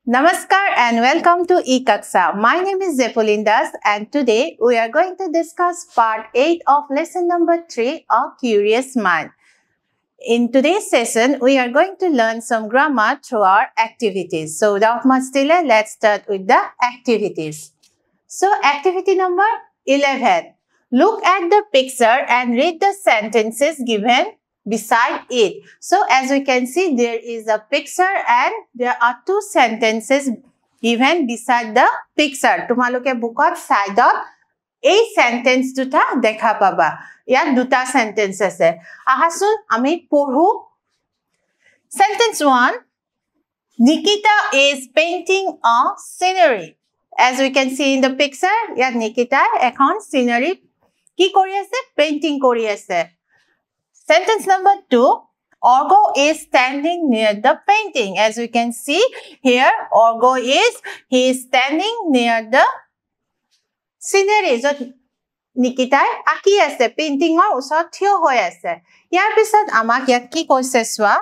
Namaskar and welcome to eKaksha. My name is Zepolindas and today we are going to discuss part 8 of lesson number 3 of Curious Mind. In today's session, we are going to learn some grammar through our activities. So without much delay, let's start with the activities. So activity number 11. Look at the picture and read the sentences given beside it. So as we can see, there is a picture and there are two sentences given beside the picture. Tumaloke bookot side of a sentence duta dekha paba. Ya duta sentence ase. Ahasun ami porhu. Sentence 1. Nikita is painting a scenery. As we can see in the picture, ya Nikita ekhon scenery ki kori ase? Painting kori ase. Sentence number 2, Orgo is standing near the painting. As we can see here, Orgo is standing near the scenery. So, Nikita aki ase, painting or usot thiyo hoy ase. Yar pisat amak yak ki koise swa.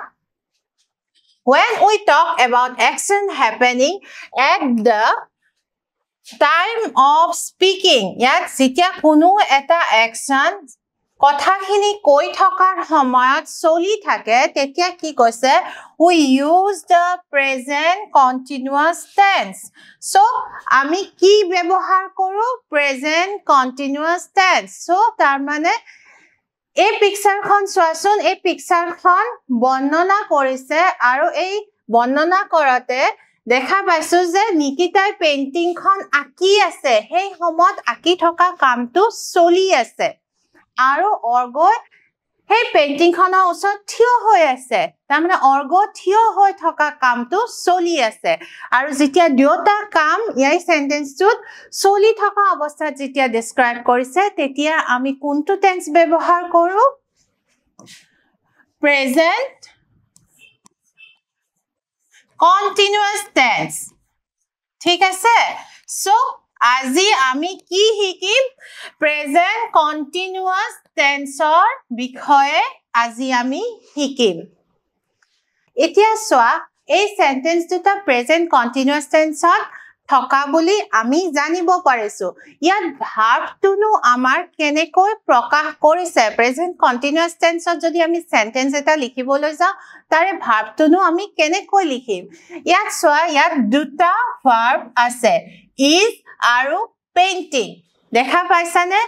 When we talk about action happening at the time of speaking, yat sitya kunu eta action কথাখিনি কৈ থকাৰ সময়ত চলি থাকে তেতিয়া কি কৈছে we use the present continuous tense so আমি কি ব্যৱহাৰ কৰো present continuous tense so তাৰ মানে এই পিকচাৰখন চোৱাচোন এই পিকচাৰখন বৰ্ণনা কৰিছে আৰু এই বৰ্ণনা কৰতে দেখা পাইছো যে নিকিতাই পেইন্টিংখন আঁকি আছে সেই সময়ত আঁকি থকা কামটো চলি আছে আৰু অৰ্গো হে পেইন্টিং খনৰ ওচৰত থিয় হৈ আছে তাৰমানে অৰ্গো থিয় হৈ থকা কামটো চলি আছে আৰু যেতিয়া দুটা কাম এই সেন্টেন্সটোত চলি থকা অৱস্থাত যেতিয়া ডেসক্ৰাইব কৰিছে তেতিয়া আমি কোনটো টেন্স ব্যৱহাৰ কৰো প্ৰেজেন্ট কন্টিনিউয়াস টেন্স ঠিক আছে সো আজি আমি কি হিকিম প্ৰেজেন্ট কন্টিনিউয়াস টেন্সৰ বিষয়ে আজি আমি হিকিম এতিয়া সোয়া এই সেন্টেন্স দুটা প্ৰেজেন্ট কন্টিনিউয়াস টেন্সত থকা বুলি আমি জানিব পাৰিছো ইয়াত ভাৰ্বটোনো আমাৰ কেনেকৈ প্ৰকাশ কৰিছে প্ৰেজেন্ট কন্টিনিউয়াস টেন্সত যদি আমি সেন্টেন্স এটা লিখিবলৈ যাও তাৰে ভাৰ্বটোনো আমি কেনেকৈ লিখিম ইয়াত সোয়া ইয়াত দুটা ভাৰ্ব আছে is আৰু painting দেখা পাইছানে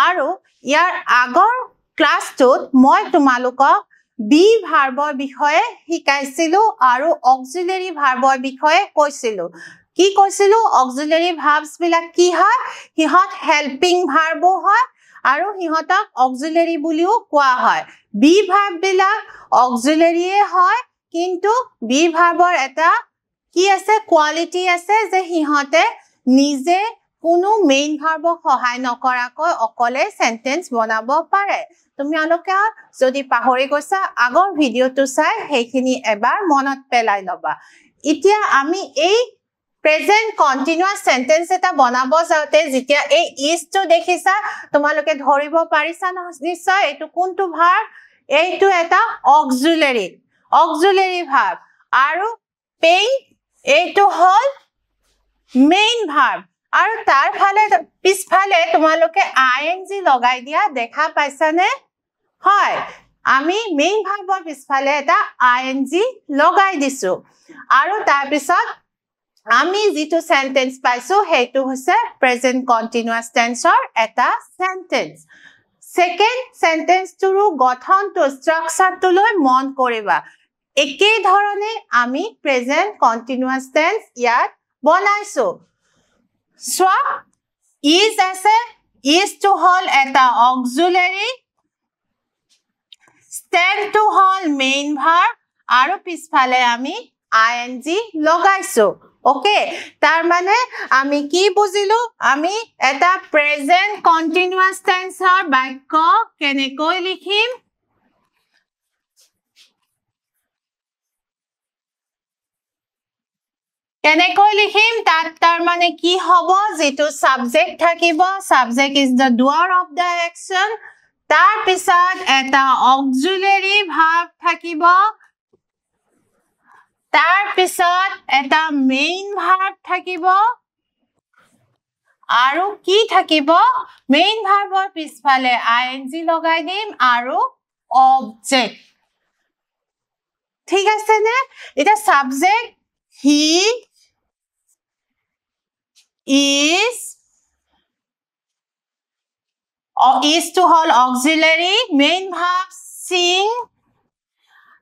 আৰু ইয়াৰ আগৰ ক্লাছটোত মই তোমালোকক বি ভাৰ্বৰ বিষয়ে শিকাইছিলো আৰু অক্সিলাৰি ভাৰ্বৰ বিষয়ে কৈছিলো কি কৈছিলো অক্সিলাৰি ভাৰ্বছ বিলাক কি হয় হিহত হেল্পিং ভাৰ্ব হয় আৰু হিহতক অক্সিলাৰি বুলিও কোৱা হয় বি ভাৰ্ব বিলাক অক্সিলাৰিয়ে হয় কিন্তু বি ভাৰ্বৰ এটা কি আছে কোৱালিটি আছে যে হিহতে নিজে কোনো মেইন ভাৰ্ব সহায় নকৰাকৈ অকলে সেন্টেন্স বনাব পাৰে তুমি আলোকে যদি পাহৰি গৈছা আগৰ ভিডিওটো চাই হেখিনি এবাৰ মনত পেলাই লবা এতিয়া আমি এই প্ৰেজেন্ট কন্টিনিউয়াস সেন্টেন্স এটা বনাব যাওতে যেতিয়া এই ইজ টো দেখিছা তোমালোকে ধৰিব পাৰিছা নিশ্চয় এটো কোনটো ভাৰ্ব এইটো এটা অক্সিলাৰি ভাৰ্ব আৰু পেইন্ট এইটো হল মেইন ভাৰ্ব আৰু তাৰ ফালে পিছফালে তোমালোকে আইএনজি লগাই দিয়া দেখা পাইছানে হয় আমি মেইন ভাৰ্বৰ পিছফালে এটা আইএনজি লগাই দিছো আৰু তাৰ পিছত আমি যেটো সেন্টেন্স পাইছো হেতু হৈছে প্ৰেজেন্ট কন্টিনিউয়াস টেন্সৰ এটা সেন্টেন্স সেকেন্ড সেন্টেন্সটোৰ গঠনটো স্ট্ৰাকচাৰটো লৈ মন কৰিবা একে ধৰণে আমি প্ৰেজেন্ট কন্টিনিউয়াস টেন্স ইয়াত বনাইছো So, is ase, is to hol eta auxiliary, stand to hol main verb, aru pisphale ami ing logaiso. Okay, tar mane ami ki buzilu, ami eta present continuous tense or bakyo kenekoi likhim. কেনেকৈ লিখিম তাত তাৰ মানে কি হ'ব যেটো subject থাকিব subject is the doer of the action তাৰ পিছত এটা অক্সিলাৰি ভাৰ্ব থাকিব তাৰ পিছত এটা মেইন ভাৰ্ব থাকিব আৰু কি থাকিব মেইন ভাৰ্বৰ পিছফালে আইএনজি লগাই দিম আৰু অবজেক্ট ঠিক আছে নে এটা subject he is is to hol auxiliary main verb sing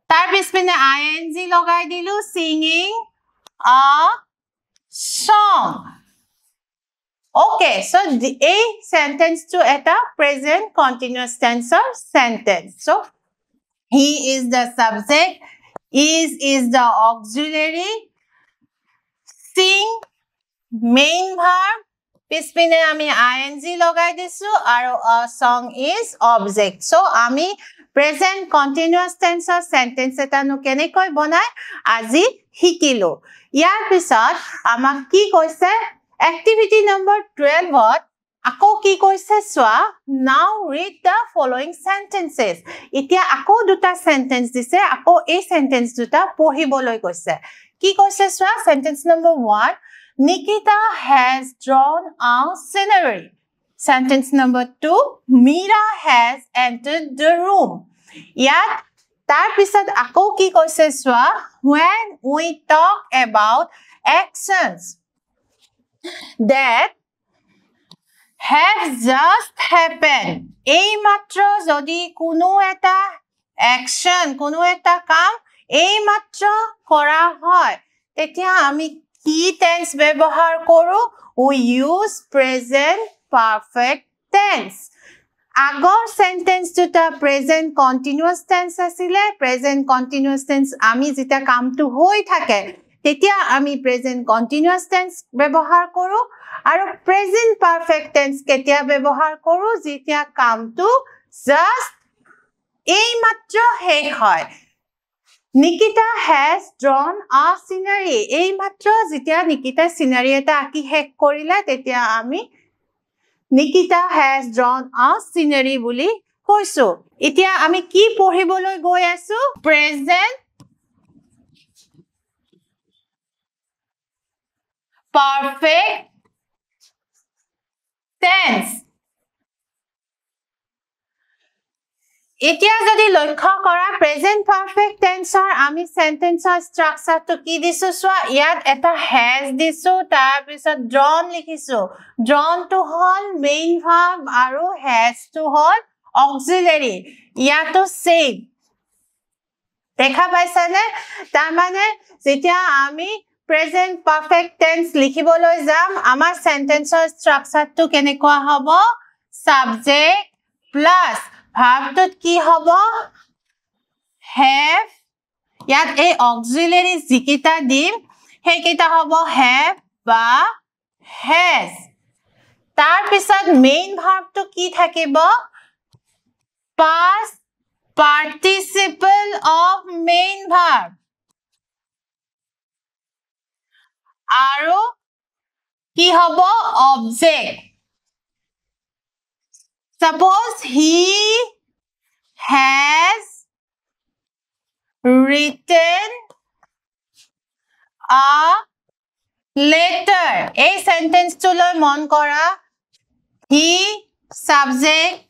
tar pispine ing logai dilu singing a song okay so a sentence to eta present continuous tense sentence so he is the subject is the auxiliary sing main verb pispine ami ing logai disu aru a song is object so ami present continuous tense sentence eta nu kenekoi banai aji hikilo yar pisot amak ki koise activity number 12 ot ako ki koise swa now read the following sentences itia ako duta sentence dise ako ei sentence duta pohiboloi koise ki koise swa sentence number 1 Nikita has drawn a scenery. Sentence number 2, Meera has entered the room. Yat, tar pisat ako ki koise swa, when we talk about actions that have just happened. Ei matro jodi kuno eta action, kuno eta kam, ei matro kora hoy. Tetia ami কি tense ব্যবহার করো we use present perfect tense আগৰ sentence দুটা present continuous tense আছিলে present continuous tense আমি যেটা কামটো হৈ থাকে তেতিয়া আমি present continuous tense ব্যবহার করো আৰু present perfect tense কেতিয়া ব্যবহাৰ কৰো যেতিয়া কামটো just এই মাত্ৰ শেষ হয় Nikita has drawn a scenery. Ei matro jitia Nikita scenery eta aki hek korile tetia ami Nikita has drawn a scenery buli koisu. Itia ami ki pohiboloi goi asu present perfect tense. এতিয়া যদি লক্ষ্য কৰা present perfect টেন্সৰ আমি সেন্টেন্সৰ স্ট্ৰাকচাৰটো কি দিছো সোৱা ইয়াত এটা has দিছো তাৰ পিছত drawn লিখিছো drawn to hall main verb আৰু has to হল অক্সিলাৰি ইয়াতো সেম দেখা পাইছানে তাৰ মানে যেতিয়া আমি প্ৰেজেন্ট পাৰফেক্ট টেন্স লিখিবলৈ যাম আমাৰ সেন্টেন্সৰ স্ট্ৰাকচাৰটো কেনেকুৱা হ'ব subject plus verb tot ki hobo have yat ei auxiliary jikita dim he kita hobo have ba has tar pisat main verb to ki thakibo past participle of main verb aro ki hobo object Suppose he has written a letter. A sentence to loi mon kora. He subject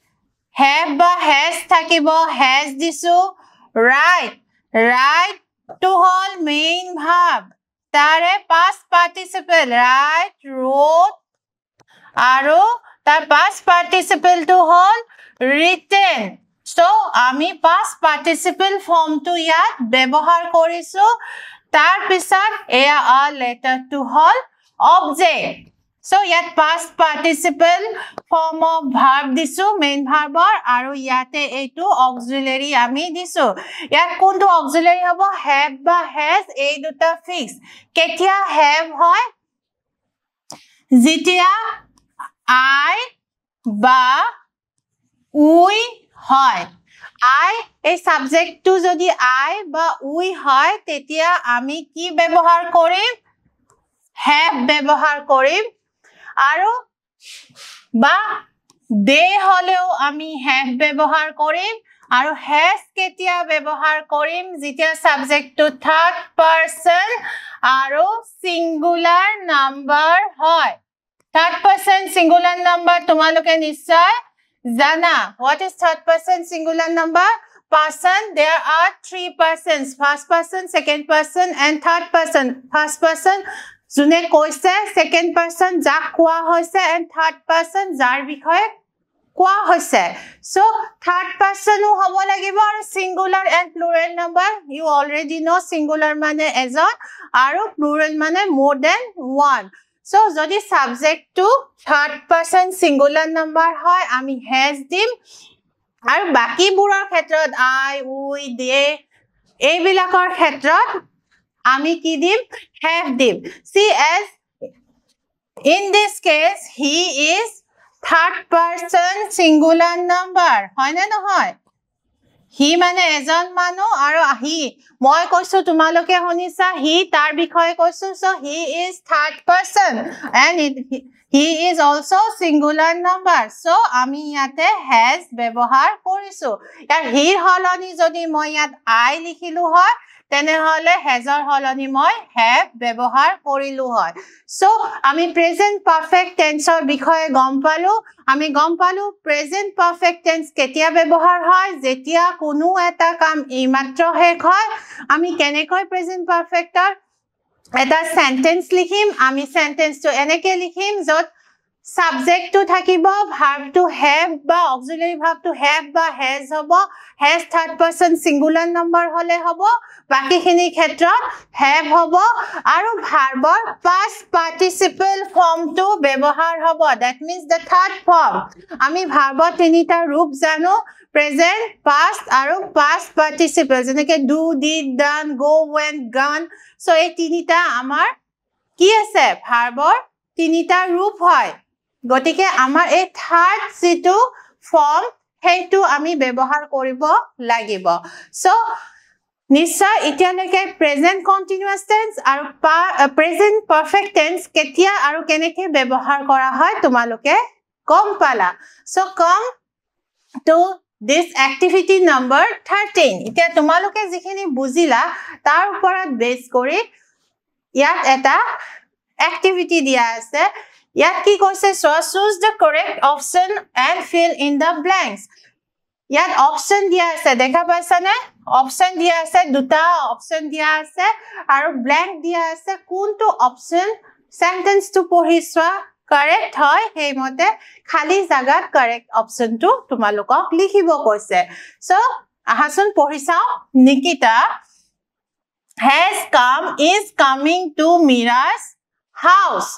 have ba has thakibo has disu right to hol main verb. Tare past participle right wrote aro tar past participle to hol written so ami past participle form to yat ব্যবহার কৰিছো tar pisat eya a letter to hol object so yat past participle form of verb disu main verb aru yate etu auxiliary ami disu yat kontu auxiliary hobo have ba has ei duta fix ketia have hoy jitia I ba we hoy I a subject to jodi I ba we hoy tetia ami ki ব্যবহার করিম have ব্যবহার করিম আরো বা they holeo ami have ব্যবহার করিম আৰু has কেতিয়া ব্যৱহাৰ কৰিম যেতিয়া subject to third person আৰু singular number হয় third person singular number তোমালোকে নিশ্চয় জানা what is third person singular number person there are three persons first person second person and third person first person june koise second person jak koa hoise and third person jar bikhoye কোৱা হৈছে so third person ও হ'ব লাগিব আৰু singular and plural number you already know singular মানে এজন আৰু plural মানে more than one so যদি subject to third person singular number হয় আমি has দিম আৰু বাকিবোৰৰ ক্ষেত্ৰত I we they এইবিলাকৰ ক্ষেত্ৰত আমি কি দিম have দিম see as in this case he is third person singular number হয় না নহয় হি মানে এজন মানুহ আৰু হি মই কৈছো তোমালোকে শুনিছা হি তাৰ বিষয়ে কৈছো so he is third person and he is also singular number so আমি ইয়াতে has ব্যৱহাৰ কৰিছো ইয়াৰ হিৰ হলনি যদি মই ইয়াত I লিখিলো হয় তেনেহলে hasৰ হলনি মই have ব্যৱহাৰ কৰিলো হয় so আমি present perfect tenseৰ বিষয়ে গম পালো আমি গম পালো present perfect tense কেতিয়া ব্যৱহাৰ হয় যেতিয়া কোনো এটা কাম এইমাত্ৰ শেষ হয় আমি কেনেকৈ present perfectৰ এটা sentence লিখিম আমি sentence টো এনেকৈ লিখিম যত subject to থাকিব verb to have বা auxiliary verb to have বা has হ'ব has third person singular number হলে হ'ব বাকিখিনি ক্ষেত্ৰত have হ'ব আৰু verbৰ past participle form টো ব্যৱহাৰ হ'ব that means the third form আমি verbৰ তিনিটা ৰূপ জানো present past আৰু past participle যেনেকৈ do did done go went gone so এই তিনিটা আমাৰ কি আছে verbৰ তিনিটা ৰূপ হয় গতিকে আমাৰ এই থাৰ্ড যেটো ফৰ্ম হেতু আমি ব্যৱহাৰ কৰিব লাগিব সো নিশ্চয় এতিয়ালৈকে প্ৰেজেন্ট কন্টিনিউয়াস টেন্স আৰু প্ৰেজেন্ট পাৰফেক্ট টেন্স কেতিয়া আৰু কেনেকৈ ব্যৱহাৰ কৰা হয় তোমালোকে গম পালা so come to this activity number 13 এতিয়া তোমালোকে যিখিনি বুজিলা তাৰ ওপৰত বেস কৰি ইয়াত এটা activity দিয়া আছে ইয়াত কি কৈছে so choose the correct option and fill in the blanks ইয়াত option দিয়া আছে দেখা পাইছা নে option দিয়া আছে দুটা option দিয়া আছে আৰু blank দিয়া আছে কোনটো option sentence to পঢ়িছোৱা correct হয় হেইমতে খালি জাগাত correct option টো তোমালোকক লিখিব কৈছে so আহাসন পঢ়িছাও Nikita has come is coming to Mira's house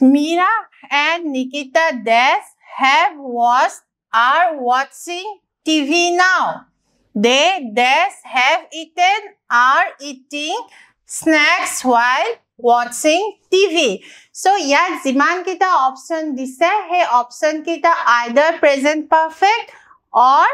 Mira and Nikita dash have watched are watching TV now. They dash have eaten are eating snacks while watching TV. So yat jiman kita option dise he option kita either present perfect or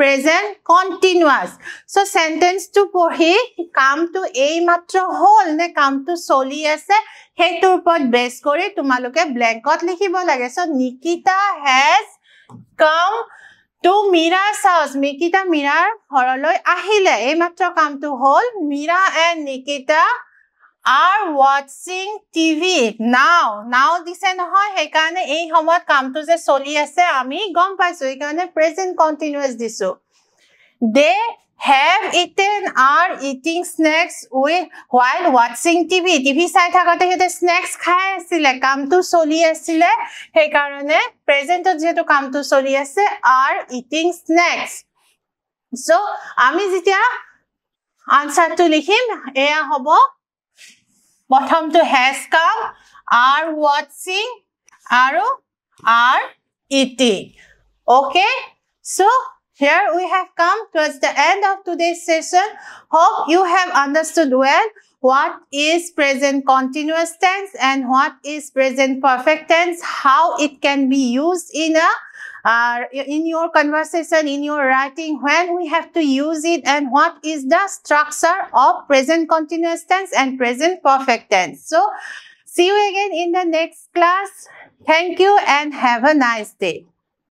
present continuous so sentence to pohi come to ei matro hol ne come to soli ase hetur upor base kori tumaloke blankot likhibo lage so Nikita has come to Mira's house Nikita Mirar horoloi ahile ei matro come to hol Mira and Nikita are watching TV now dise nohoy he karone ei homot kam to je soli ase ami gom paisu ei karone present continuous disu they have eaten are eating snacks while watching TV sai thakate hete snacks khai asile kam to soli asile he karone present jeto kam to soli ase are eating snacks so ami jitia answer to likhim eya hobo bottom to has come are watching are eating okay so here we have come towards the end of today's session hope you have understood well what is present continuous tense and what is present perfect tense how it can be used in your conversation in your writing when we have to use it and what is the structure of present continuous tense and present perfect tense so see you again in the next class thank you and have a nice day